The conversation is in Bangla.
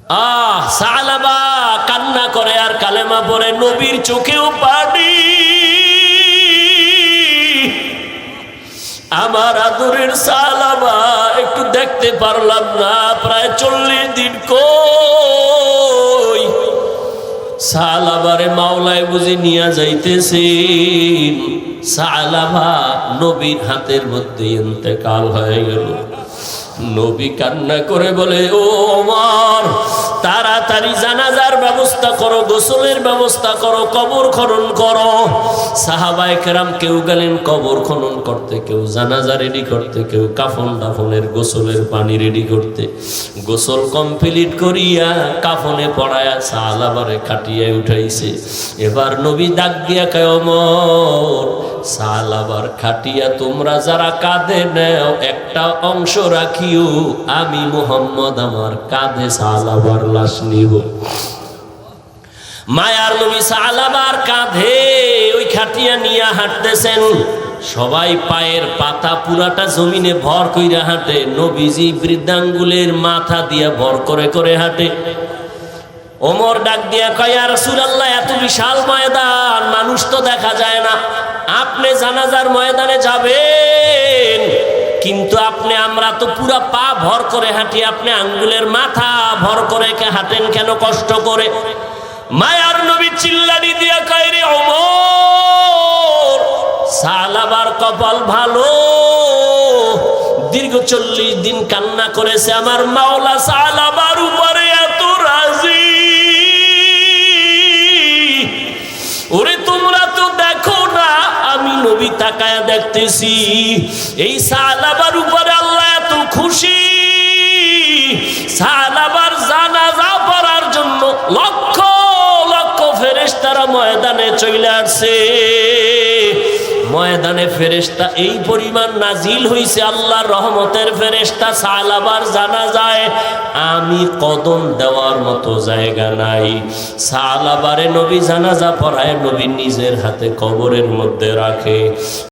সালাবা কান্না করে আর কালেমা পড়ে, নবীর চোখেও পানি। আমার আদরের সালাবা একটু দেখতে পারলাম না, প্রায় 40 দিন কই। সালাবারে মাওলায় বুঝি নিয়ে যাইতেছেন। সালাবা নবীর হাতের মধ্যে ইন্তেকাল হয়ে গেল। নবী কান্না করে বলে, ও ওমর, তাড়াতাড়ি জানাজার ব্যবস্থা করো, গোসলের ব্যবস্থা করো, কবর খনন করো। সাহাবায়ে কেরাম কেউ গেলেন কবর খনন করতে, কেউ জানাজা রেডি করতে, কেউ কাফন দাফনের গোসলের পানি রেডি করতে। গোসল কমপ্লিট করিয়া কাফনে পড়ায়া সালাবারে খাটিয়ে উঠাইছে। এবার নবী ডাক দিয়া কয়, ওমর, সালাবার খাটিয়া তোমরা যারা কাঁধে নেও একটা অংশ রাখিও, আমি মুহাম্মদ আমার কাঁধে সালাবার লাশ নিব। মায়ার নবী সালাবার কাঁধে ওই খাটিয়া নিয়ে হাঁটতেছেন। সবাই পায়ের পাতা পুরাটা জমিনে ভর কইরা হাঁটে, নবীজি বৃদ্ধাঙ্গুলের মাথা দিয়া ভর করে করে হাঁটে। ওমর ডাক দিয়া কয়, ইয়া রাসূলুল্লাহ, এত বিশাল ময়দান, মানুষ তো দেখা যায় না, আপনি জানাজার ময়দানে যাবেন, কিন্তু আমরা তো পুরা পা ভর করে হাঁটি, আপনি আঙ্গুলের মাথা ভর করে হাঁটেন কেন কষ্ট করে? মায়ার নবী চিল্লানি দিয়া কয়, রে ওমর, সালাবার কপাল ভালো, দীর্ঘ 40 দিন কান্না করেছে, আমার মাওলা সালাবার উপরে এত রাজি। ওরে তোমরা তো দেখো না, আমি নবী তাকায়া দেখতেছি, এই সালাবার উপরে আল্লাহ এত খুশি। সালাবার জানাজা পড়ার জন্য লক্ষ লক্ষ ফেরেশতারা ময়দানে চলে আসছে। ময়দানে ফেরেশতা এই পরিমাণ নাজিল হইছে, আল্লাহর রহমতের ফেরেশতা সালাবার জানাজায়। আমি কদম দেওয়ার মতো জায়গা নাই। সালাবারে নবী জানাজা পড়ায়, নবী নিজের হাতে কবরের মধ্যে রাখে।